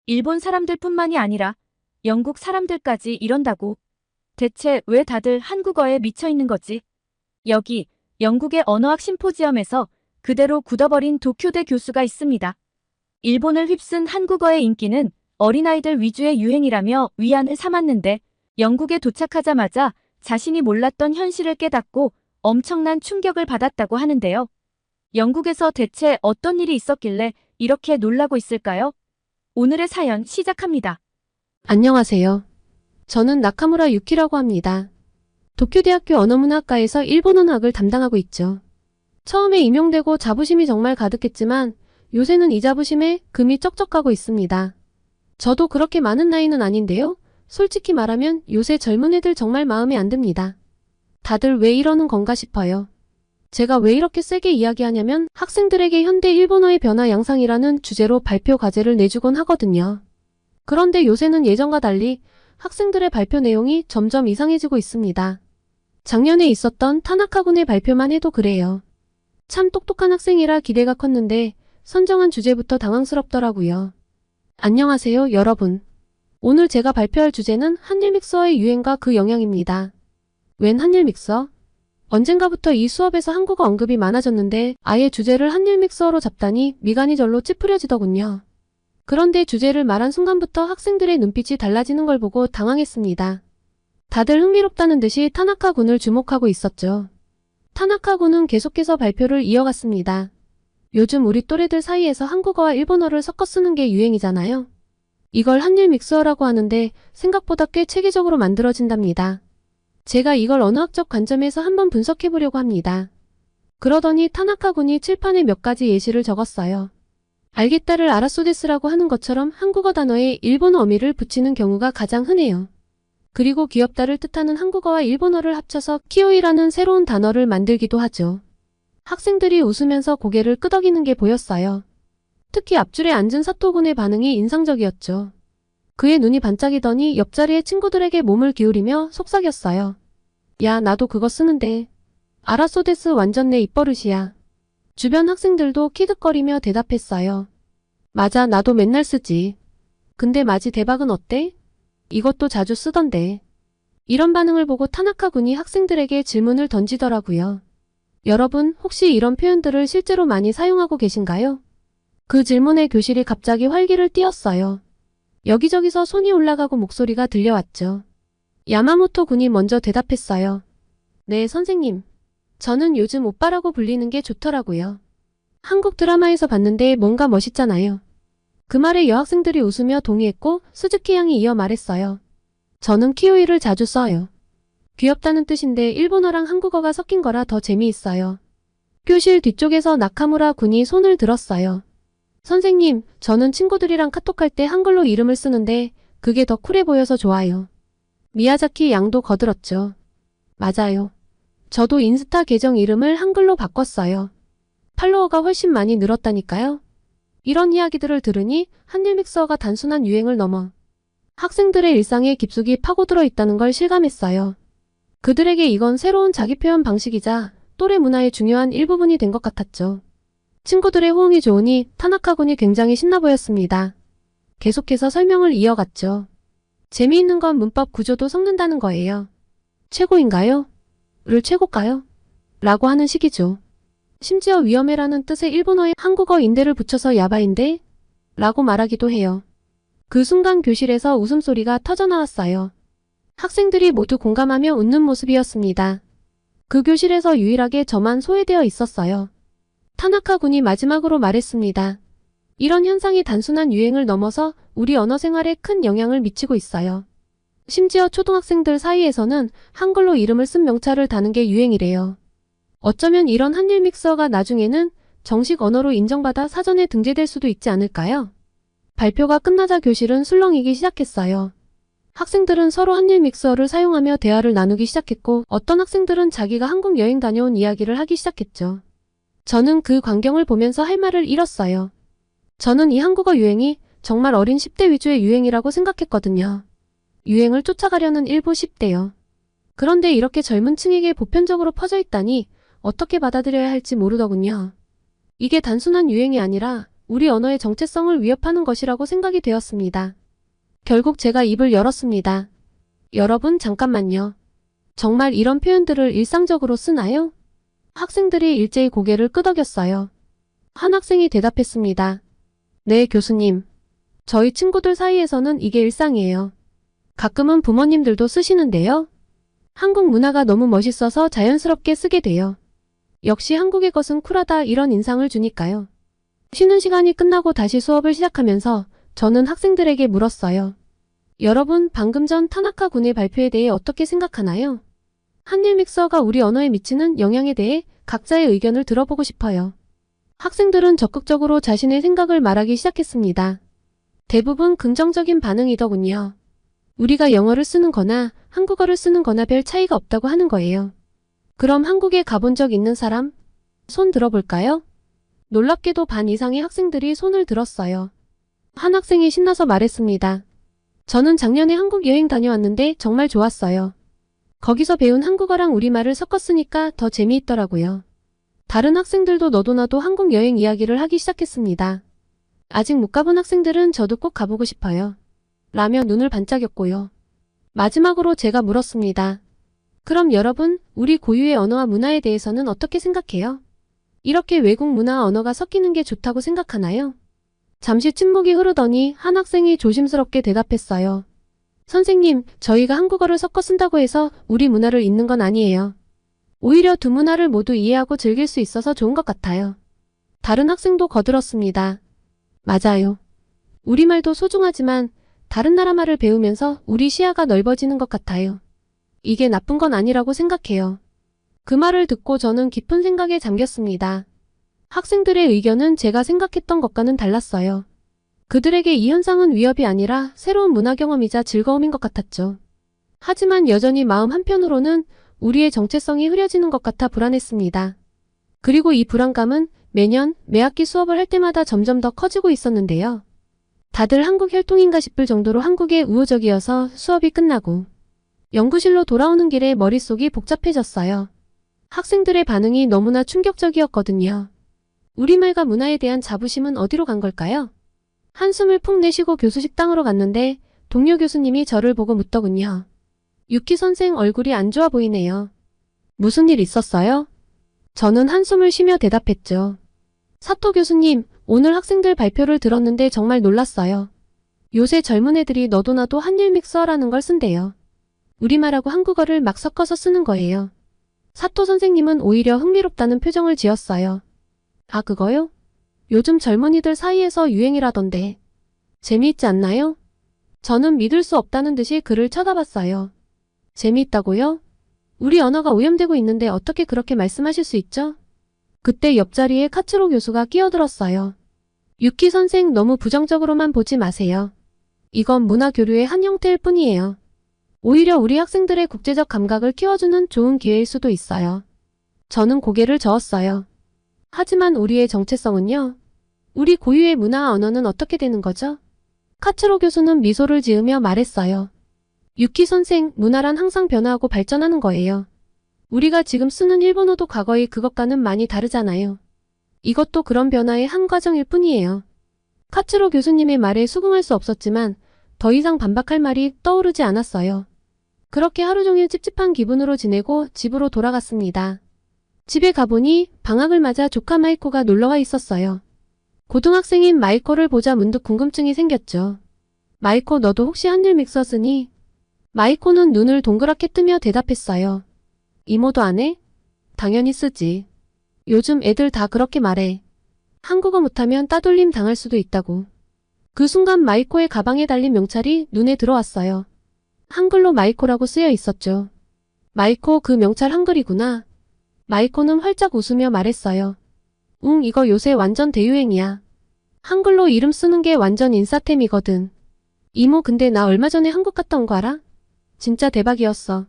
일본 사람들뿐만이 아니라 영국 사람들까지 이런다고. 대체 왜 다들 한국어에 미쳐 있는 거지? 여기 영국의 언어학 심포지엄에서 그대로 굳어버린 도쿄대 교수가 있습니다. 일본을 휩쓴 한국어의 인기는 어린아이들 위주의 유행이라며 위안을 삼았는데 영국에 도착하자마자 자신이 몰랐던 현실을 깨닫고 엄청난 충격을 받았다고 하는데요. 영국에서 대체 어떤 일이 있었길래 이렇게 놀라고 있을까요? 오늘의 사연 시작합니다. 안녕하세요. 저는 나카무라 유키라고 합니다. 도쿄대학교 언어문학과에서 일본어학을 담당하고 있죠. 처음에 임용되고 자부심이 정말 가득했지만 요새는 이 자부심에 금이 쩍쩍 가고 있습니다. 저도 그렇게 많은 나이는 아닌데요. 솔직히 말하면 요새 젊은 애들 정말 마음에 안 듭니다. 다들 왜 이러는 건가 싶어요. 제가 왜 이렇게 세게 이야기하냐면 학생들에게 현대 일본어의 변화 양상이라는 주제로 발표 과제를 내주곤 하거든요. 그런데 요새는 예전과 달리 학생들의 발표 내용이 점점 이상해지고 있습니다. 작년에 있었던 타나카군의 발표만 해도 그래요. 참 똑똑한 학생이라 기대가 컸는데 선정한 주제부터 당황스럽더라고요. 안녕하세요, 여러분. 오늘 제가 발표할 주제는 한일 믹서의 유행과 그 영향입니다. 웬 한일 믹서? 언젠가부터 이 수업에서 한국어 언급이 많아졌는데 아예 주제를 한일 믹서로 잡다니 미간이 절로 찌푸려지더군요. 그런데 주제를 말한 순간부터 학생들의 눈빛이 달라지는 걸 보고 당황했습니다. 다들 흥미롭다는 듯이 타나카 군을 주목하고 있었죠. 타나카 군은 계속해서 발표를 이어갔습니다. 요즘 우리 또래들 사이에서 한국어와 일본어를 섞어 쓰는 게 유행이잖아요. 이걸 한일 믹서라고 하는데 생각보다 꽤 체계적으로 만들어진답니다. 제가 이걸 언어학적 관점에서 한번 분석해보려고 합니다. 그러더니 타나카 군이 칠판에 몇 가지 예시를 적었어요. 알겠다를 아라소데스라고 하는 것처럼 한국어 단어에 일본어 어미를 붙이는 경우가 가장 흔해요. 그리고 귀엽다를 뜻하는 한국어와 일본어를 합쳐서 키오이라는 새로운 단어를 만들기도 하죠. 학생들이 웃으면서 고개를 끄덕이는 게 보였어요. 특히 앞줄에 앉은 사토군의 반응이 인상적이었죠. 그의 눈이 반짝이더니 옆자리의 친구들에게 몸을 기울이며 속삭였어요. 야, 나도 그거 쓰는데. 아라소데스 완전 내 입버릇이야. 주변 학생들도 키득거리며 대답했어요. 맞아, 나도 맨날 쓰지. 근데 마지 대박은 어때? 이것도 자주 쓰던데. 이런 반응을 보고 타나카 군이 학생들에게 질문을 던지더라고요. 여러분, 혹시 이런 표현들을 실제로 많이 사용하고 계신가요? 그 질문에 교실이 갑자기 활기를 띠었어요. 여기저기서 손이 올라가고 목소리가 들려왔죠. 야마모토 군이 먼저 대답했어요. 네, 선생님. 저는 요즘 오빠라고 불리는 게 좋더라고요. 한국 드라마에서 봤는데 뭔가 멋있잖아요. 그 말에 여학생들이 웃으며 동의했고 스즈키 양이 이어 말했어요. 저는 키오이를 자주 써요. 귀엽다는 뜻인데 일본어랑 한국어가 섞인 거라 더 재미있어요. 교실 뒤쪽에서 나카무라 군이 손을 들었어요. 선생님, 저는 친구들이랑 카톡할 때 한글로 이름을 쓰는데 그게 더 쿨해 보여서 좋아요. 미야자키 양도 거들었죠. 맞아요. 저도 인스타 계정 이름을 한글로 바꿨어요. 팔로워가 훨씬 많이 늘었다니까요. 이런 이야기들을 들으니 한일 믹서가 단순한 유행을 넘어 학생들의 일상에 깊숙이 파고들어 있다는 걸 실감했어요. 그들에게 이건 새로운 자기 표현 방식이자 또래 문화의 중요한 일부분이 된 것 같았죠. 친구들의 호응이 좋으니 타나카 군이 굉장히 신나 보였습니다. 계속해서 설명을 이어갔죠. 재미있는 건 문법 구조도 섞는다는 거예요. 최고인가요? 를 최고가요? 라고 하는 식이죠. 심지어 위험해라는 뜻의 일본어에 한국어 인대를 붙여서 야바인데? 라고 말하기도 해요. 그 순간 교실에서 웃음소리가 터져나왔어요. 학생들이 모두 공감하며 웃는 모습이었습니다. 그 교실에서 유일하게 저만 소외되어 있었어요. 타나카 군이 마지막으로 말했습니다. 이런 현상이 단순한 유행을 넘어서 우리 언어 생활에 큰 영향을 미치고 있어요. 심지어 초등학생들 사이에서는 한글로 이름을 쓴 명찰을 다는 게 유행이래요. 어쩌면 이런 한일 믹서가 나중에는 정식 언어로 인정받아 사전에 등재될 수도 있지 않을까요? 발표가 끝나자 교실은 술렁이기 시작했어요. 학생들은 서로 한일 믹서를 사용하며 대화를 나누기 시작했고 어떤 학생들은 자기가 한국 여행 다녀온 이야기를 하기 시작했죠. 저는 그 광경을 보면서 할 말을 잃었어요. 저는 이 한국어 유행이 정말 어린 10대 위주의 유행이라고 생각했거든요. 유행을 쫓아가려는 일부 10대요. 그런데 이렇게 젊은 층에게 보편적으로 퍼져 있다니 어떻게 받아들여야 할지 모르더군요. 이게 단순한 유행이 아니라 우리 언어의 정체성을 위협하는 것이라고 생각이 되었습니다. 결국 제가 입을 열었습니다. 여러분, 잠깐만요. 정말 이런 표현들을 일상적으로 쓰나요? 학생들이 일제히 고개를 끄덕였어요. 한 학생이 대답했습니다. 네, 교수님. 저희 친구들 사이에서는 이게 일상이에요. 가끔은 부모님들도 쓰시는데요. 한국 문화가 너무 멋있어서 자연스럽게 쓰게 돼요. 역시 한국의 것은 쿨하다 이런 인상을 주니까요. 쉬는 시간이 끝나고 다시 수업을 시작하면서 저는 학생들에게 물었어요. 여러분, 방금 전 타나카 군의 발표에 대해 어떻게 생각하나요? 한일 믹서가 우리 언어에 미치는 영향에 대해 각자의 의견을 들어보고 싶어요. 학생들은 적극적으로 자신의 생각을 말하기 시작했습니다. 대부분 긍정적인 반응이더군요. 우리가 영어를 쓰는 거나 한국어를 쓰는 거나 별 차이가 없다고 하는 거예요. 그럼 한국에 가본 적 있는 사람? 손 들어볼까요? 놀랍게도 반 이상의 학생들이 손을 들었어요. 한 학생이 신나서 말했습니다. 저는 작년에 한국 여행 다녀왔는데 정말 좋았어요. 거기서 배운 한국어랑 우리말을 섞었으니까 더 재미있더라고요. 다른 학생들도 너도 나도 한국 여행 이야기를 하기 시작했습니다. 아직 못 가본 학생들은 저도 꼭 가보고 싶어요. 라며 눈을 반짝였고요. 마지막으로 제가 물었습니다. 그럼 여러분, 우리 고유의 언어와 문화에 대해서는 어떻게 생각해요? 이렇게 외국 문화와 언어가 섞이는 게 좋다고 생각하나요? 잠시 침묵이 흐르더니 한 학생이 조심스럽게 대답했어요. 선생님, 저희가 한국어를 섞어 쓴다고 해서 우리 문화를 잊는 건 아니에요. 오히려 두 문화를 모두 이해하고 즐길 수 있어서 좋은 것 같아요. 다른 학생도 거들었습니다. 맞아요. 우리말도 소중하지만 다른 나라 말을 배우면서 우리 시야가 넓어지는 것 같아요. 이게 나쁜 건 아니라고 생각해요. 그 말을 듣고 저는 깊은 생각에 잠겼습니다. 학생들의 의견은 제가 생각했던 것과는 달랐어요. 그들에게 이 현상은 위협이 아니라 새로운 문화 경험이자 즐거움인 것 같았죠. 하지만 여전히 마음 한편으로는 우리의 정체성이 흐려지는 것 같아 불안했습니다. 그리고 이 불안감은 매년 매학기 수업을 할 때마다 점점 더 커지고 있었는데요. 다들 한국 혈통인가 싶을 정도로 한국에 우호적이어서 수업이 끝나고 연구실로 돌아오는 길에 머릿속이 복잡해졌어요. 학생들의 반응이 너무나 충격적이었거든요. 우리말과 문화에 대한 자부심은 어디로 간 걸까요? 한숨을 푹 내쉬고 교수 식당으로 갔는데 동료 교수님이 저를 보고 묻더군요. 유키 선생 얼굴이 안 좋아 보이네요. 무슨 일 있었어요? 저는 한숨을 쉬며 대답했죠. 사토 교수님, 오늘 학생들 발표를 들었는데 정말 놀랐어요. 요새 젊은 애들이 너도 나도 한일 믹서라는 걸 쓴대요. 우리말하고 한국어를 막 섞어서 쓰는 거예요. 사토 선생님은 오히려 흥미롭다는 표정을 지었어요. 아, 그거요? 요즘 젊은이들 사이에서 유행이라던데. 재미있지 않나요? 저는 믿을 수 없다는 듯이 그를 쳐다봤어요. 재미있다고요? 우리 언어가 오염되고 있는데 어떻게 그렇게 말씀하실 수 있죠? 그때 옆자리에 카츠로 교수가 끼어들었어요. 유키 선생, 너무 부정적으로만 보지 마세요. 이건 문화 교류의 한 형태일 뿐이에요. 오히려 우리 학생들의 국제적 감각을 키워주는 좋은 기회일 수도 있어요. 저는 고개를 저었어요. 하지만 우리의 정체성은요? 우리 고유의 문화와 언어는 어떻게 되는 거죠? 카츠로 교수는 미소를 지으며 말했어요. 유키 선생, 문화란 항상 변화하고 발전하는 거예요. 우리가 지금 쓰는 일본어도 과거의 그것과는 많이 다르잖아요. 이것도 그런 변화의 한 과정일 뿐이에요. 카츠로 교수님의 말에 수긍할 수 없었지만 더 이상 반박할 말이 떠오르지 않았어요. 그렇게 하루 종일 찝찝한 기분으로 지내고 집으로 돌아갔습니다. 집에 가보니 방학을 맞아 조카 마이코가 놀러와 있었어요. 고등학생인 마이코를 보자 문득 궁금증이 생겼죠. 마이코, 너도 혹시 한일 믹서 쓰니? 마이코는 눈을 동그랗게 뜨며 대답했어요. 이모도 안 해? 당연히 쓰지. 요즘 애들 다 그렇게 말해. 한국어 못하면 따돌림 당할 수도 있다고. 그 순간 마이코의 가방에 달린 명찰이 눈에 들어왔어요. 한글로 마이코라고 쓰여 있었죠. 마이코, 그 명찰 한글이구나. 마이코는 활짝 웃으며 말했어요. 응, 이거 요새 완전 대유행이야. 한글로 이름 쓰는 게 완전 인싸템이거든. 이모, 근데 나 얼마 전에 한국 갔다 온 거 알아? 진짜 대박이었어.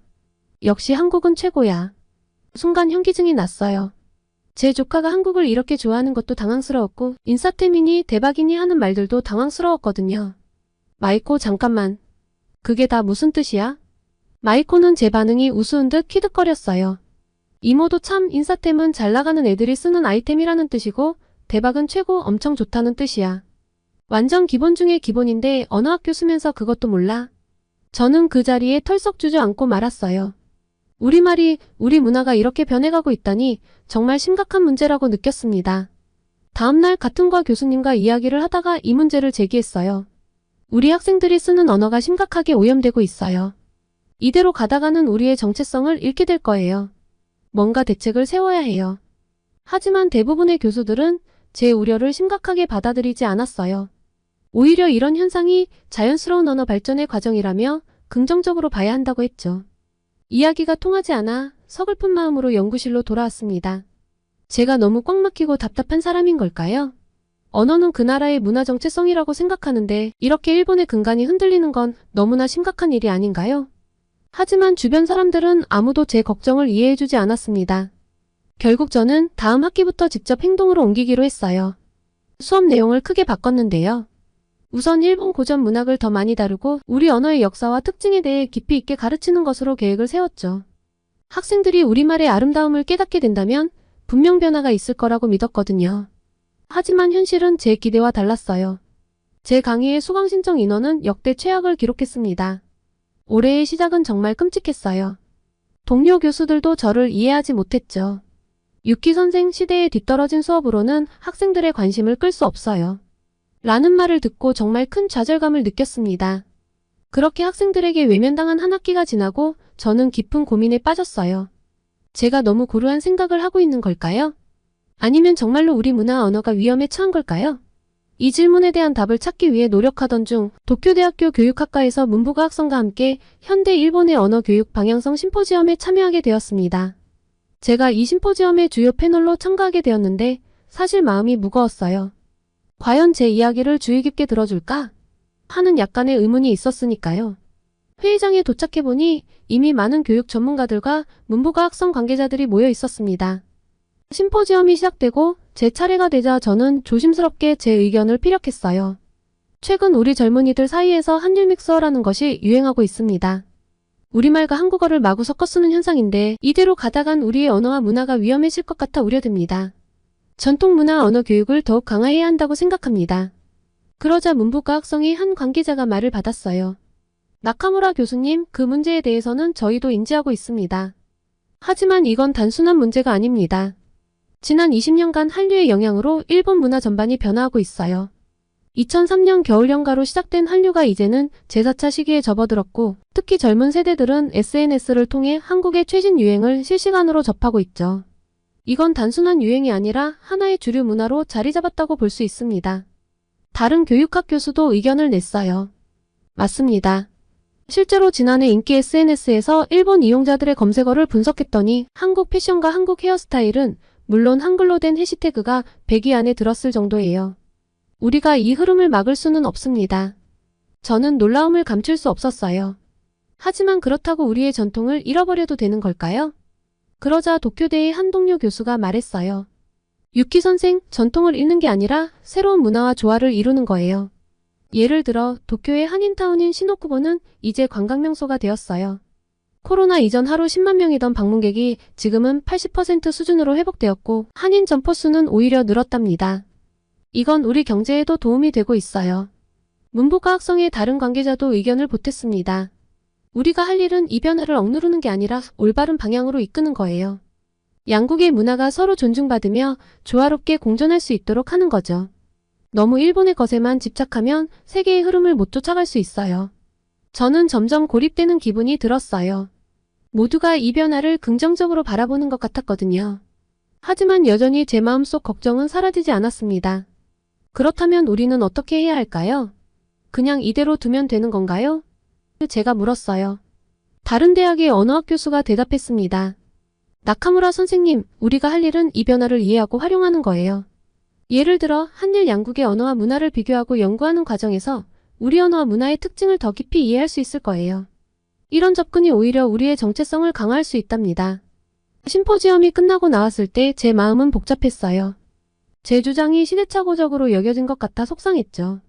역시 한국은 최고야. 순간 현기증이 났어요. 제 조카가 한국을 이렇게 좋아하는 것도 당황스러웠고 인싸템이니 대박이니 하는 말들도 당황스러웠거든요. 마이코, 잠깐만. 그게 다 무슨 뜻이야? 마이코는 제 반응이 우스운 듯 키득거렸어요. 이모도 참, 인싸템은 잘 나가는 애들이 쓰는 아이템이라는 뜻이고 대박은 최고, 엄청 좋다는 뜻이야. 완전 기본 중에 기본인데 어느 학교 쓰면서 그것도 몰라? 저는 그 자리에 털썩 주저앉고 말았어요. 우리말이, 우리 문화가 이렇게 변해가고 있다니 정말 심각한 문제라고 느꼈습니다. 다음날 같은 과 교수님과 이야기를 하다가 이 문제를 제기했어요. 우리 학생들이 쓰는 언어가 심각하게 오염되고 있어요. 이대로 가다가는 우리의 정체성을 잃게 될 거예요. 뭔가 대책을 세워야 해요. 하지만 대부분의 교수들은 제 우려를 심각하게 받아들이지 않았어요. 오히려 이런 현상이 자연스러운 언어 발전의 과정이라며 긍정적으로 봐야 한다고 했죠. 이야기가 통하지 않아 서글픈 마음으로 연구실로 돌아왔습니다. 제가 너무 꽉 막히고 답답한 사람인 걸까요? 언어는 그 나라의 문화 정체성이라고 생각하는데 이렇게 일본의 근간이 흔들리는 건 너무나 심각한 일이 아닌가요? 하지만 주변 사람들은 아무도 제 걱정을 이해해주지 않았습니다. 결국 저는 다음 학기부터 직접 행동으로 옮기기로 했어요. 수업 내용을 크게 바꿨는데요. 우선 일본 고전 문학을 더 많이 다루고 우리 언어의 역사와 특징에 대해 깊이 있게 가르치는 것으로 계획을 세웠죠. 학생들이 우리말의 아름다움을 깨닫게 된다면 분명 변화가 있을 거라고 믿었거든요. 하지만 현실은 제 기대와 달랐어요. 제 강의의 수강 신청 인원은 역대 최악을 기록했습니다. 올해의 시작은 정말 끔찍했어요. 동료 교수들도 저를 이해하지 못했죠. 유키 선생 시대에 뒤떨어진 수업으로는 학생들의 관심을 끌 수 없어요. 라는 말을 듣고 정말 큰 좌절감을 느꼈습니다. 그렇게 학생들에게 외면당한 한 학기가 지나고 저는 깊은 고민에 빠졌어요. 제가 너무 고루한 생각을 하고 있는 걸까요? 아니면 정말로 우리 문화 언어가 위험에 처한 걸까요? 이 질문에 대한 답을 찾기 위해 노력하던 중 도쿄대학교 교육학과에서 문부가 학성과 함께 현대 일본의 언어 교육 방향성 심포지엄에 참여하게 되었습니다. 제가 이 심포지엄의 주요 패널로 참가하게 되었는데 사실 마음이 무거웠어요. 과연 제 이야기를 주의 깊게 들어줄까? 하는 약간의 의문이 있었으니까요. 회의장에 도착해보니 이미 많은 교육 전문가들과 문부가 학성 관계자들이 모여 있었습니다. 심포지엄이 시작되고 제 차례가 되자 저는 조심스럽게 제 의견을 피력했어요. 최근 우리 젊은이들 사이에서 한일 믹서라는 것이 유행하고 있습니다. 우리말과 한국어를 마구 섞어 쓰는 현상인데 이대로 가다간 우리의 언어와 문화가 위험해질 것 같아 우려됩니다. 전통 문화 언어 교육을 더욱 강화해야 한다고 생각합니다. 그러자 문부가 학성의 한 관계자가 말을 받았어요. 나카무라 교수님, 그 문제에 대해서는 저희도 인지하고 있습니다. 하지만 이건 단순한 문제가 아닙니다. 지난 20년간 한류의 영향으로 일본 문화 전반이 변화하고 있어요. 2003년 겨울연가로 시작된 한류가 이제는 제4차 시기에 접어들었고 특히 젊은 세대들은 SNS를 통해 한국의 최신 유행을 실시간으로 접하고 있죠. 이건 단순한 유행이 아니라 하나의 주류 문화로 자리 잡았다고 볼 수 있습니다. 다른 교육학 교수도 의견을 냈어요. 맞습니다. 실제로 지난해 인기 SNS에서 일본 이용자들의 검색어를 분석했더니 한국 패션과 한국 헤어스타일은 물론 한글로 된 해시태그가 100위 안에 들었을 정도예요. 우리가 이 흐름을 막을 수는 없습니다. 저는 놀라움을 감출 수 없었어요. 하지만 그렇다고 우리의 전통을 잃어버려도 되는 걸까요? 그러자 도쿄대의 한 동료 교수가 말했어요. 유키 선생, 전통을 잃는 게 아니라 새로운 문화와 조화를 이루는 거예요. 예를 들어 도쿄의 한인타운인 시노쿠보는 이제 관광명소가 되었어요. 코로나 이전 하루 10만 명이던 방문객이 지금은 80% 수준으로 회복되었고 한인 점포 수는 오히려 늘었답니다. 이건 우리 경제에도 도움이 되고 있어요. 문부가 학성의 다른 관계자도 의견을 보탰습니다. 우리가 할 일은 이 변화를 억누르는 게 아니라 올바른 방향으로 이끄는 거예요. 양국의 문화가 서로 존중받으며 조화롭게 공존할 수 있도록 하는 거죠. 너무 일본의 것에만 집착하면 세계의 흐름을 못 쫓아갈 수 있어요. 저는 점점 고립되는 기분이 들었어요. 모두가 이 변화를 긍정적으로 바라보는 것 같았거든요. 하지만 여전히 제 마음속 걱정은 사라지지 않았습니다. 그렇다면 우리는 어떻게 해야 할까요? 그냥 이대로 두면 되는 건가요? 제가 물었어요. 다른 대학의 언어학 교수가 대답했습니다. 나카무라 선생님, 우리가 할 일은 이 변화를 이해하고 활용하는 거예요. 예를 들어 한일 양국의 언어와 문화를 비교하고 연구하는 과정에서 우리 언어와 문화의 특징을 더 깊이 이해할 수 있을 거예요. 이런 접근이 오히려 우리의 정체성을 강화할 수 있답니다. 심포지엄이 끝나고 나왔을 때 제 마음은 복잡했어요. 제 주장이 시대착오적으로 여겨진 것 같아 속상했죠.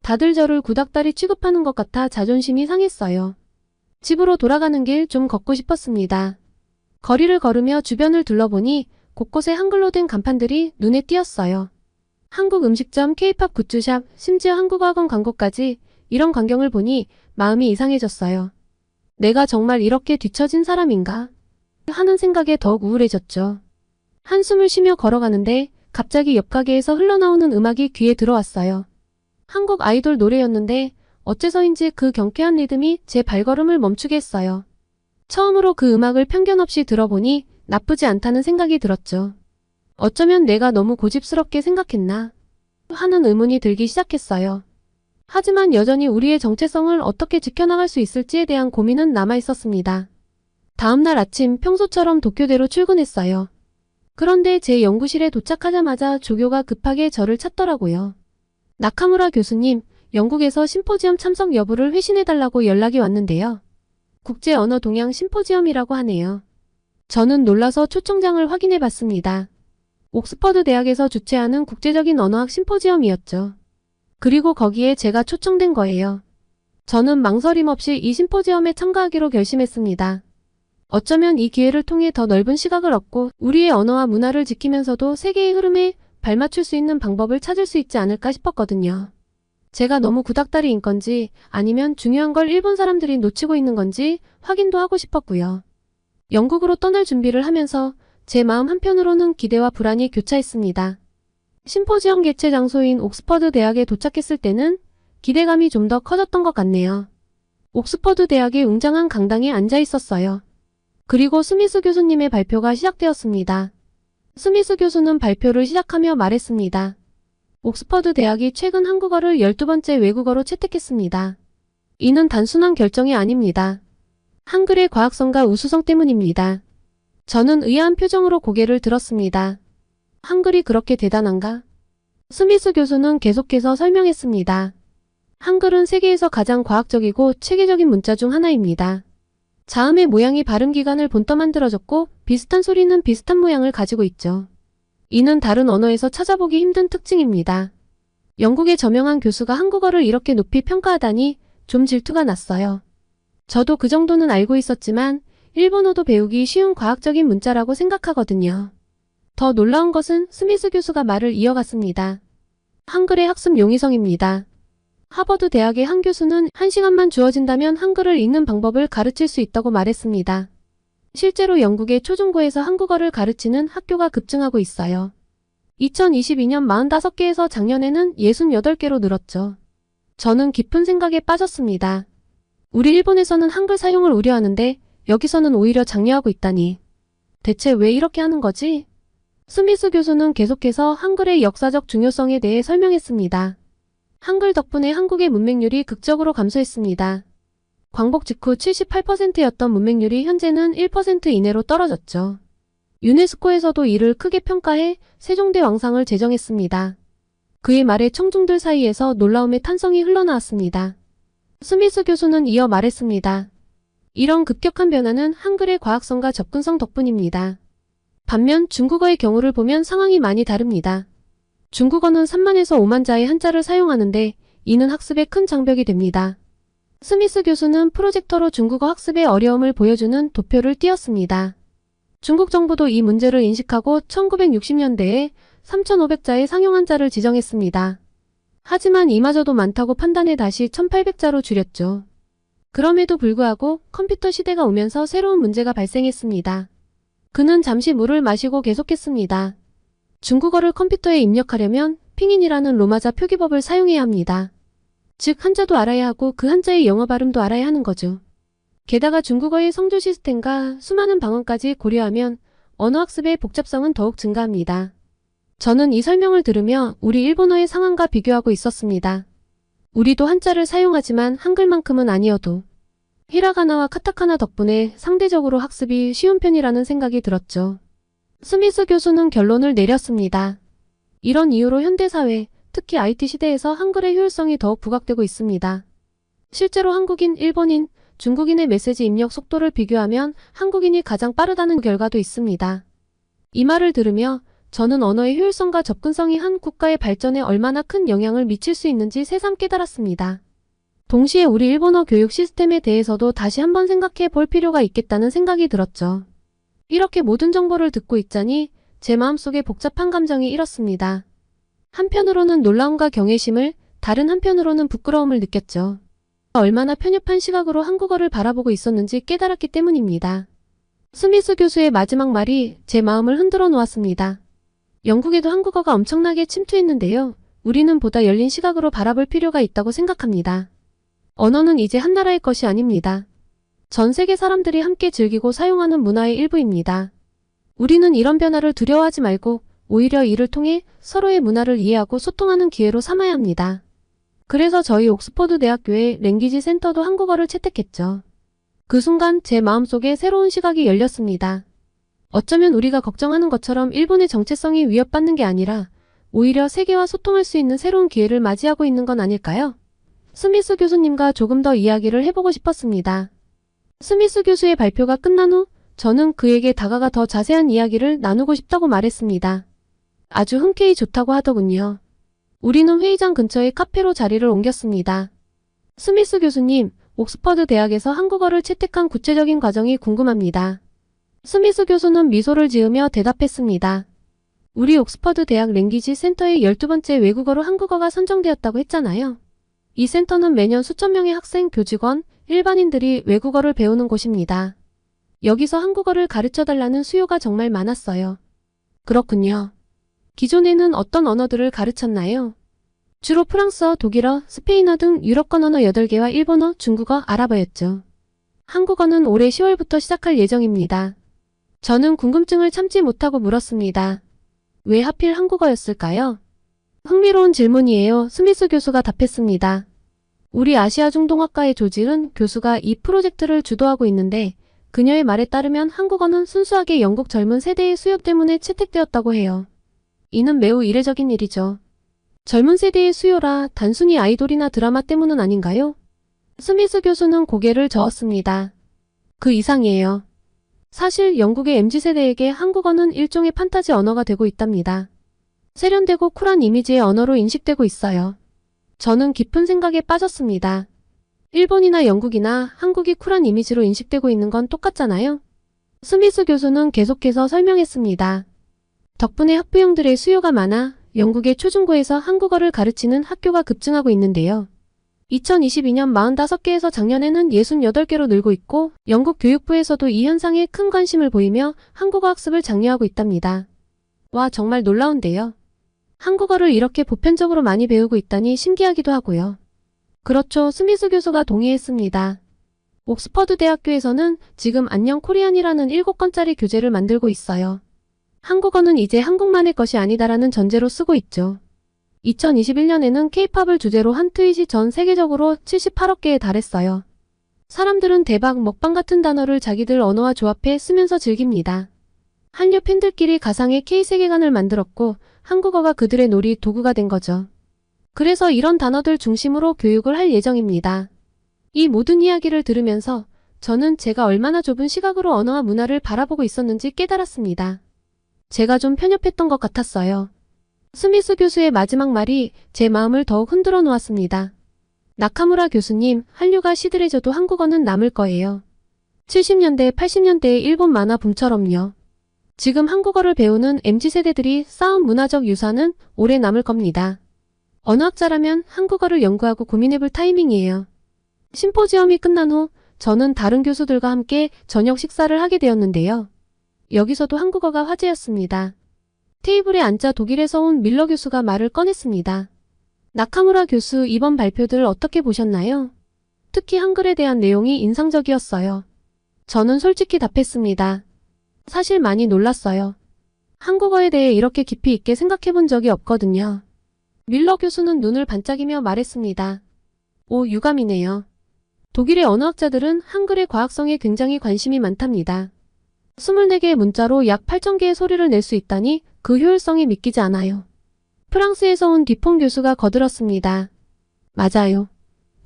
다들 저를 구닥다리 취급하는 것 같아 자존심이 상했어요. 집으로 돌아가는 길 좀 걷고 싶었습니다. 거리를 걸으며 주변을 둘러보니 곳곳에 한글로 된 간판들이 눈에 띄었어요. 한국 음식점, K-팝 굿즈샵, 심지어 한국어학원 광고까지 이런 광경을 보니 마음이 이상해졌어요. 내가 정말 이렇게 뒤처진 사람인가? 하는 생각에 더욱 우울해졌죠. 한숨을 쉬며 걸어가는데 갑자기 옆 가게에서 흘러나오는 음악이 귀에 들어왔어요. 한국 아이돌 노래였는데 어째서인지 그 경쾌한 리듬이 제 발걸음을 멈추게 했어요. 처음으로 그 음악을 편견 없이 들어보니 나쁘지 않다는 생각이 들었죠. 어쩌면 내가 너무 고집스럽게 생각했나 하는 의문이 들기 시작했어요. 하지만 여전히 우리의 정체성을 어떻게 지켜나갈 수 있을지에 대한 고민은 남아있었습니다. 다음날 아침 평소처럼 도쿄대로 출근했어요. 그런데 제 연구실에 도착하자마자 조교가 급하게 저를 찾더라고요. 나카무라 교수님, 영국에서 심포지엄 참석 여부를 회신해달라고 연락이 왔는데요. 국제언어 동향 심포지엄이라고 하네요. 저는 놀라서 초청장을 확인해봤습니다. 옥스퍼드 대학에서 주최하는 국제적인 언어학 심포지엄이었죠. 그리고 거기에 제가 초청된 거예요. 저는 망설임 없이 이 심포지엄에 참가하기로 결심했습니다. 어쩌면 이 기회를 통해 더 넓은 시각을 얻고 우리의 언어와 문화를 지키면서도 세계의 흐름에 발맞출 수 있는 방법을 찾을 수 있지 않을까 싶었거든요. 제가 너무 구닥다리인 건지 아니면 중요한 걸 일본 사람들이 놓치고 있는 건지 확인도 하고 싶었고요. 영국으로 떠날 준비를 하면서 제 마음 한편으로는 기대와 불안이 교차했습니다. 심포지엄 개최 장소인 옥스퍼드 대학에 도착했을 때는 기대감이 좀 더 커졌던 것 같네요. 옥스퍼드 대학의 웅장한 강당에 앉아 있었어요. 그리고 스미스 교수님의 발표가 시작되었습니다. 스미스 교수는 발표를 시작하며 말했습니다. 옥스퍼드 대학이 최근 한국어를 12번째 외국어로 채택했습니다. 이는 단순한 결정이 아닙니다. 한글의 과학성과 우수성 때문입니다. 저는 의아한 표정으로 고개를 들었습니다. 한글이 그렇게 대단한가? 스미스 교수는 계속해서 설명했습니다. 한글은 세계에서 가장 과학적이고 체계적인 문자 중 하나입니다. 자음의 모양이 발음 기관을 본떠 만들어졌고 비슷한 소리는 비슷한 모양을 가지고 있죠. 이는 다른 언어에서 찾아보기 힘든 특징입니다. 영국의 저명한 교수가 한국어를 이렇게 높이 평가하다니 좀 질투가 났어요. 저도 그 정도는 알고 있었지만 일본어도 배우기 쉬운 과학적인 문자라고 생각하거든요. 더 놀라운 것은 스미스 교수가 말을 이어갔습니다. 한글의 학습 용이성입니다. 하버드 대학의 한 교수는 1시간만 주어진다면 한글을 읽는 방법을 가르칠 수 있다고 말했습니다. 실제로 영국의 초중고에서 한국어를 가르치는 학교가 급증하고 있어요. 2022년 45개에서 작년에는 68개로 늘었죠. 저는 깊은 생각에 빠졌습니다. 우리 일본에서는 한글 사용을 우려하는데 여기서는 오히려 장려하고 있다니. 대체 왜 이렇게 하는 거지? 스미스 교수는 계속해서 한글의 역사적 중요성에 대해 설명했습니다. 한글 덕분에 한국의 문맹률이 극적으로 감소했습니다. 광복 직후 78%였던 문맹률이 현재는 1% 이내로 떨어졌죠. 유네스코에서도 이를 크게 평가해 세종대 왕상을 제정했습니다. 그의 말에 청중들 사이에서 놀라움의 탄성이 흘러나왔습니다. 스미스 교수는 이어 말했습니다. 이런 급격한 변화는 한글의 과학성과 접근성 덕분입니다. 반면 중국어의 경우를 보면 상황이 많이 다릅니다. 중국어는 3만에서 5만 자의 한자를 사용하는데 이는 학습에 큰 장벽이 됩니다. 스미스 교수는 프로젝터로 중국어 학습의 어려움을 보여주는 도표를 띄웠습니다. 중국 정부도 이 문제를 인식하고 1960년대에 3,500자의 상용 한자를 지정했습니다. 하지만 이마저도 많다고 판단해 다시 1,800자로 줄였죠. 그럼에도 불구하고 컴퓨터 시대가 오면서 새로운 문제가 발생했습니다. 그는 잠시 물을 마시고 계속했습니다. 중국어를 컴퓨터에 입력하려면 핑인이라는 로마자 표기법을 사용해야 합니다. 즉 한자도 알아야 하고 그 한자의 영어 발음도 알아야 하는 거죠. 게다가 중국어의 성조 시스템과 수많은 방언까지 고려하면 언어학습의 복잡성은 더욱 증가합니다. 저는 이 설명을 들으며 우리 일본어의 상황과 비교하고 있었습니다. 우리도 한자를 사용하지만 한글만큼은 아니어도 히라가나와 카타카나 덕분에 상대적으로 학습이 쉬운 편이라는 생각이 들었죠. 스미스 교수는 결론을 내렸습니다. 이런 이유로 현대사회, 특히 IT 시대에서 한글의 효율성이 더욱 부각되고 있습니다. 실제로 한국인, 일본인, 중국인의 메시지 입력 속도를 비교하면 한국인이 가장 빠르다는 결과도 있습니다. 이 말을 들으며 저는 언어의 효율성과 접근성이 한 국가의 발전에 얼마나 큰 영향을 미칠 수 있는지 새삼 깨달았습니다. 동시에 우리 일본어 교육 시스템에 대해서도 다시 한번 생각해 볼 필요가 있겠다는 생각이 들었죠. 이렇게 모든 정보를 듣고 있자니 제 마음속에 복잡한 감정이 일었습니다. 한편으로는 놀라움과 경외심을, 다른 한편으로는 부끄러움을 느꼈죠. 얼마나 편협한 시각으로 한국어를 바라보고 있었는지 깨달았기 때문입니다. 스미스 교수의 마지막 말이 제 마음을 흔들어 놓았습니다. 영국에도 한국어가 엄청나게 침투했는데요. 우리는 보다 열린 시각으로 바라볼 필요가 있다고 생각합니다. 언어는 이제 한 나라의 것이 아닙니다. 전 세계 사람들이 함께 즐기고 사용하는 문화의 일부입니다. 우리는 이런 변화를 두려워하지 말고 오히려 이를 통해 서로의 문화를 이해하고 소통하는 기회로 삼아야 합니다. 그래서 저희 옥스퍼드 대학교의 랭귀지 센터도 한국어를 채택했죠. 그 순간 제 마음속에 새로운 시각이 열렸습니다. 어쩌면 우리가 걱정하는 것처럼 일본의 정체성이 위협받는 게 아니라 오히려 세계와 소통할 수 있는 새로운 기회를 맞이하고 있는 건 아닐까요? 스미스 교수님과 조금 더 이야기를 해보고 싶었습니다. 스미스 교수의 발표가 끝난 후 저는 그에게 다가가 더 자세한 이야기를 나누고 싶다고 말했습니다. 아주 흔쾌히 좋다고 하더군요. 우리는 회의장 근처의 카페로 자리를 옮겼습니다. 스미스 교수님, 옥스퍼드 대학에서 한국어를 채택한 구체적인 과정이 궁금합니다. 스미스 교수는 미소를 지으며 대답했습니다. 우리 옥스퍼드 대학 랭귀지 센터의 12번째 외국어로 한국어가 선정되었다고 했잖아요. 이 센터는 매년 수천 명의 학생, 교직원, 일반인들이 외국어를 배우는 곳입니다. 여기서 한국어를 가르쳐달라는 수요가 정말 많았어요. 그렇군요. 기존에는 어떤 언어들을 가르쳤나요? 주로 프랑스어, 독일어, 스페인어 등 유럽권 언어 8개와 일본어, 중국어, 아랍어였죠. 한국어는 올해 10월부터 시작할 예정입니다. 저는 궁금증을 참지 못하고 물었습니다. 왜 하필 한국어였을까요? 흥미로운 질문이에요. 스미스 교수가 답했습니다. 우리 아시아 중동학과의 조지은 교수가 이 프로젝트를 주도하고 있는데 그녀의 말에 따르면 한국어는 순수하게 영국 젊은 세대의 수요 때문에 채택되었다고 해요. 이는 매우 이례적인 일이죠. 젊은 세대의 수요라 단순히 아이돌이나 드라마 때문은 아닌가요? 스미스 교수는 고개를 저었습니다. 그 이상이에요. 사실 영국의 MZ세대에게 한국어는 일종의 판타지 언어가 되고 있답니다. 세련되고 쿨한 이미지의 언어로 인식되고 있어요. 저는 깊은 생각에 빠졌습니다. 일본이나 영국이나 한국이 쿨한 이미지로 인식되고 있는 건 똑같잖아요. 스미스 교수는 계속해서 설명했습니다. 덕분에 학부형들의 수요가 많아 영국의 초중고에서 한국어를 가르치는 학교가 급증하고 있는데요. 2022년 45개에서 작년에는 68개로 늘고 있고 영국 교육부에서도 이 현상에 큰 관심을 보이며 한국어 학습을 장려하고 있답니다. 와, 정말 놀라운데요. 한국어를 이렇게 보편적으로 많이 배우고 있다니 신기하기도 하고요. 그렇죠. 스미스 교수가 동의했습니다. 옥스퍼드 대학교에서는 지금 안녕 코리안이라는 7권짜리 교재를 만들고 있어요. 한국어는 이제 한국만의 것이 아니다라는 전제로 쓰고 있죠. 2021년에는 K-팝을 주제로 한 트윗이 전 세계적으로 78억 개에 달했어요. 사람들은 대박 먹방 같은 단어를 자기들 언어와 조합해 쓰면서 즐깁니다. 한류 팬들끼리 가상의 K-세계관을 만들었고 한국어가 그들의 놀이 도구가 된 거죠. 그래서 이런 단어들 중심으로 교육을 할 예정입니다. 이 모든 이야기를 들으면서 저는 제가 얼마나 좁은 시각으로 언어와 문화를 바라보고 있었는지 깨달았습니다. 제가 좀 편협했던 것 같았어요. 스미스 교수의 마지막 말이 제 마음을 더욱 흔들어 놓았습니다. 나카무라 교수님, 한류가 시들해져도 한국어는 남을 거예요. 70년대, 80년대의 일본 만화 붐처럼요. 지금 한국어를 배우는 MZ세대들이 쌓은 문화적 유산은 오래 남을 겁니다. 언어학자라면 한국어를 연구하고 고민해볼 타이밍이에요. 심포지엄이 끝난 후 저는 다른 교수들과 함께 저녁 식사를 하게 되었는데요. 여기서도 한국어가 화제였습니다. 테이블에 앉아 독일에서 온 밀러 교수가 말을 꺼냈습니다. 나카무라 교수, 이번 발표들 어떻게 보셨나요? 특히 한글에 대한 내용이 인상적이었어요. 저는 솔직히 답했습니다. 사실 많이 놀랐어요. 한국어에 대해 이렇게 깊이 있게 생각해 본 적이 없거든요. 밀러 교수는 눈을 반짝이며 말했습니다. 오, 유감이네요. 독일의 언어학자들은 한글의 과학성에 굉장히 관심이 많답니다. 24개의 문자로 약 8,000개의 소리를 낼 수 있다니 그 효율성이 믿기지 않아요. 프랑스에서 온 디퐁 교수가 거들었습니다. 맞아요.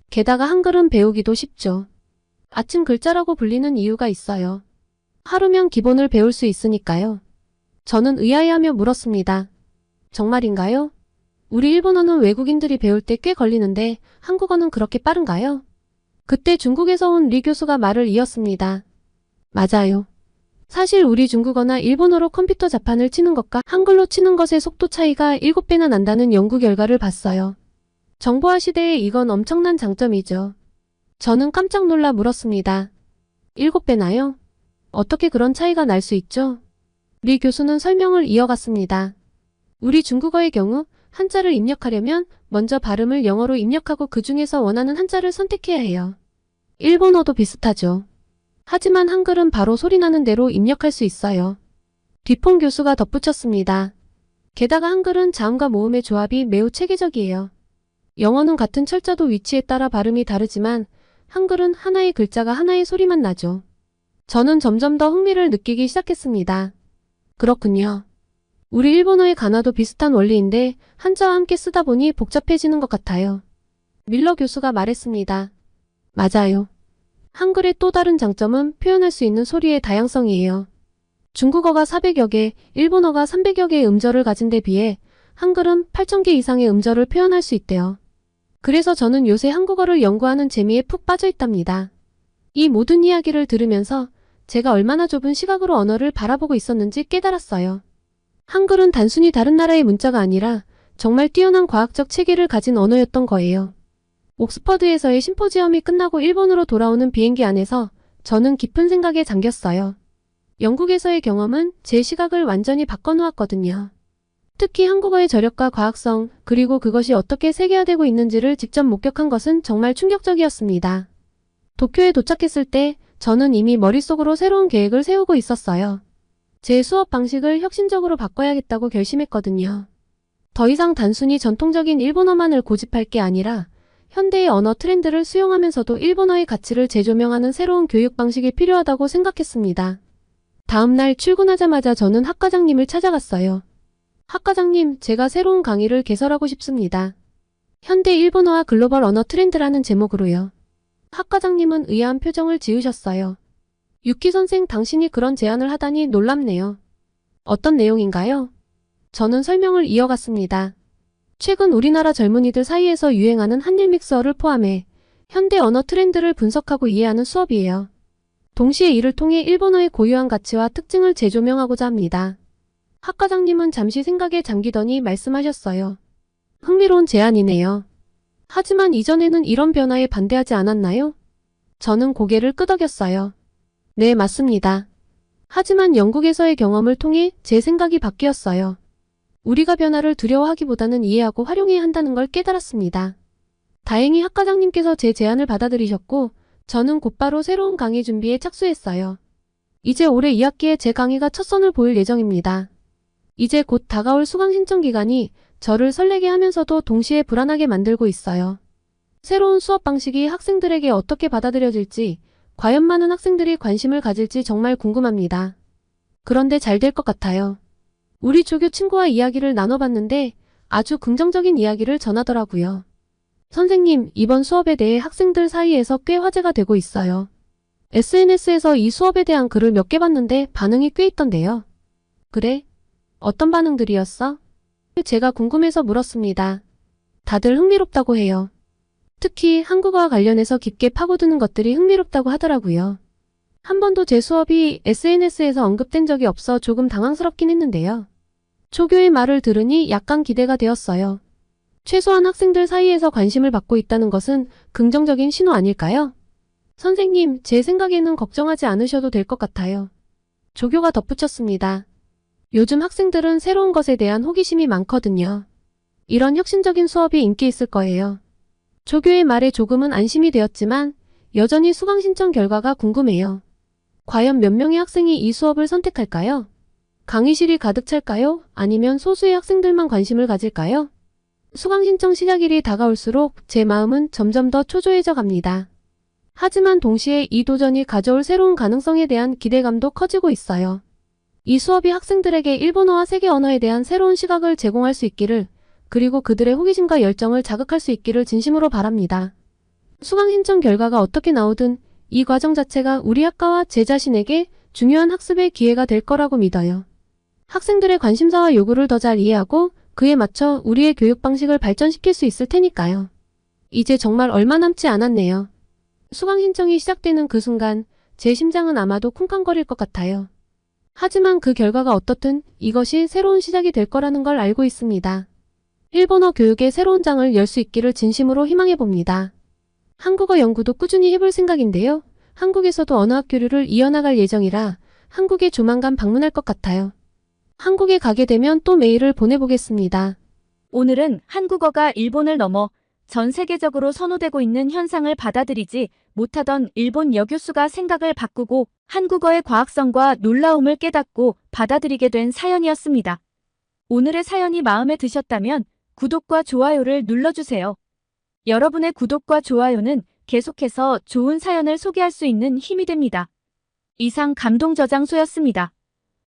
게다가 한글은 배우기도 쉽죠. 아침 글자라고 불리는 이유가 있어요. 하루면 기본을 배울 수 있으니까요. 저는 의아해하며 물었습니다. 정말인가요? 우리 일본어는 외국인들이 배울 때 꽤 걸리는데 한국어는 그렇게 빠른가요? 그때 중국에서 온 리 교수가 말을 이었습니다. 맞아요. 사실 우리 중국어나 일본어로 컴퓨터 자판을 치는 것과 한글로 치는 것의 속도 차이가 7배나 난다는 연구 결과를 봤어요. 정보화 시대에 이건 엄청난 장점이죠. 저는 깜짝 놀라 물었습니다. 7배나요? 어떻게 그런 차이가 날 수 있죠? 리 교수는 설명을 이어갔습니다. 우리 중국어의 경우 한자를 입력하려면 먼저 발음을 영어로 입력하고 그 중에서 원하는 한자를 선택해야 해요. 일본어도 비슷하죠. 하지만 한글은 바로 소리나는 대로 입력할 수 있어요. 뒤폰 교수가 덧붙였습니다. 게다가 한글은 자음과 모음의 조합이 매우 체계적이에요. 영어는 같은 철자도 위치에 따라 발음이 다르지만 한글은 하나의 글자가 하나의 소리만 나죠. 저는 점점 더 흥미를 느끼기 시작했습니다. 그렇군요. 우리 일본어의 가나도 비슷한 원리인데 한자와 함께 쓰다 보니 복잡해지는 것 같아요. 밀러 교수가 말했습니다. 맞아요. 한글의 또 다른 장점은 표현할 수 있는 소리의 다양성이에요. 중국어가 400여 개, 일본어가 300여 개의 음절을 가진 데 비해 한글은 8,000개 이상의 음절을 표현할 수 있대요. 그래서 저는 요새 한국어를 연구하는 재미에 푹 빠져 있답니다. 이 모든 이야기를 들으면서 제가 얼마나 좁은 시각으로 언어를 바라보고 있었는지 깨달았어요. 한글은 단순히 다른 나라의 문자가 아니라 정말 뛰어난 과학적 체계를 가진 언어였던 거예요. 옥스퍼드에서의 심포지엄이 끝나고 일본으로 돌아오는 비행기 안에서 저는 깊은 생각에 잠겼어요. 영국에서의 경험은 제 시각을 완전히 바꿔놓았거든요. 특히 한국어의 저력과 과학성, 그리고 그것이 어떻게 세계화되고 있는지를 직접 목격한 것은 정말 충격적이었습니다. 도쿄에 도착했을 때 저는 이미 머릿속으로 새로운 계획을 세우고 있었어요. 제 수업 방식을 혁신적으로 바꿔야겠다고 결심했거든요. 더 이상 단순히 전통적인 일본어만을 고집할 게 아니라 현대의 언어 트렌드를 수용하면서도 일본어의 가치를 재조명하는 새로운 교육 방식이 필요하다고 생각했습니다. 다음 날 출근하자마자 저는 학과장님을 찾아갔어요. 학과장님, 제가 새로운 강의를 개설하고 싶습니다. 현대 일본어와 글로벌 언어 트렌드라는 제목으로요. 학과장님은 의아한 표정을 지으셨어요. 유키 선생, 당신이 그런 제안을 하다니 놀랍네요. 어떤 내용인가요? 저는 설명을 이어갔습니다. 최근 우리나라 젊은이들 사이에서 유행하는 한일 믹스어를 포함해 현대 언어 트렌드를 분석하고 이해하는 수업이에요. 동시에 이를 통해 일본어의 고유한 가치와 특징을 재조명하고자 합니다. 학과장님은 잠시 생각에 잠기더니 말씀하셨어요. 흥미로운 제안이네요. 하지만 이전에는 이런 변화에 반대하지 않았나요? 저는 고개를 끄덕였어요. 네, 맞습니다. 하지만 영국에서의 경험을 통해 제 생각이 바뀌었어요. 우리가 변화를 두려워하기보다는 이해하고 활용해야 한다는 걸 깨달았습니다. 다행히 학과장님께서 제 제안을 받아들이셨고 저는 곧바로 새로운 강의 준비에 착수했어요. 이제 올해 2학기에 제 강의가 첫 선을 보일 예정입니다. 이제 곧 다가올 수강 신청 기간이 저를 설레게 하면서도 동시에 불안하게 만들고 있어요. 새로운 수업 방식이 학생들에게 어떻게 받아들여질지, 과연 많은 학생들이 관심을 가질지 정말 궁금합니다. 그런데 잘 될 것 같아요. 우리 조교 친구와 이야기를 나눠봤는데 아주 긍정적인 이야기를 전하더라고요. 선생님, 이번 수업에 대해 학생들 사이에서 꽤 화제가 되고 있어요. SNS에서 이 수업에 대한 글을 몇 개 봤는데 반응이 꽤 있던데요. 그래? 어떤 반응들이었어? 제가 궁금해서 물었습니다. 다들 흥미롭다고 해요. 특히 한국어와 관련해서 깊게 파고드는 것들이 흥미롭다고 하더라고요. 한 번도 제 수업이 SNS에서 언급된 적이 없어 조금 당황스럽긴 했는데요. 조교의 말을 들으니 약간 기대가 되었어요. 최소한 학생들 사이에서 관심을 받고 있다는 것은 긍정적인 신호 아닐까요? 선생님, 제 생각에는 걱정하지 않으셔도 될 것 같아요. 조교가 덧붙였습니다. 요즘 학생들은 새로운 것에 대한 호기심이 많거든요. 이런 혁신적인 수업이 인기 있을 거예요. 조교의 말에 조금은 안심이 되었지만 여전히 수강 신청 결과가 궁금해요. 과연 몇 명의 학생이 이 수업을 선택할까요? 강의실이 가득 찰까요? 아니면 소수의 학생들만 관심을 가질까요? 수강 신청 시작일이 다가올수록 제 마음은 점점 더 초조해져 갑니다. 하지만 동시에 이 도전이 가져올 새로운 가능성에 대한 기대감도 커지고 있어요. 이 수업이 학생들에게 일본어와 세계 언어에 대한 새로운 시각을 제공할 수 있기를, 그리고 그들의 호기심과 열정을 자극할 수 있기를 진심으로 바랍니다. 수강 신청 결과가 어떻게 나오든 이 과정 자체가 우리 학과와 제 자신에게 중요한 학습의 기회가 될 거라고 믿어요. 학생들의 관심사와 요구를 더 잘 이해하고 그에 맞춰 우리의 교육 방식을 발전시킬 수 있을 테니까요. 이제 정말 얼마 남지 않았네요. 수강 신청이 시작되는 그 순간 제 심장은 아마도 쿵쾅거릴 것 같아요. 하지만 그 결과가 어떻든 이것이 새로운 시작이 될 거라는 걸 알고 있습니다. 일본어 교육의 새로운 장을 열 수 있기를 진심으로 희망해 봅니다. 한국어 연구도 꾸준히 해볼 생각인데요. 한국에서도 언어학 교류를 이어나갈 예정이라 한국에 조만간 방문할 것 같아요. 한국에 가게 되면 또 메일을 보내보겠습니다. 오늘은 한국어가 일본을 넘어 전 세계적으로 선호되고 있는 현상을 받아들이지 못하던 일본 여교수가 생각을 바꾸고 한국어의 과학성과 놀라움을 깨닫고 받아들이게 된 사연이었습니다. 오늘의 사연이 마음에 드셨다면 구독과 좋아요를 눌러주세요. 여러분의 구독과 좋아요는 계속해서 좋은 사연을 소개할 수 있는 힘이 됩니다. 이상 감동저장소였습니다.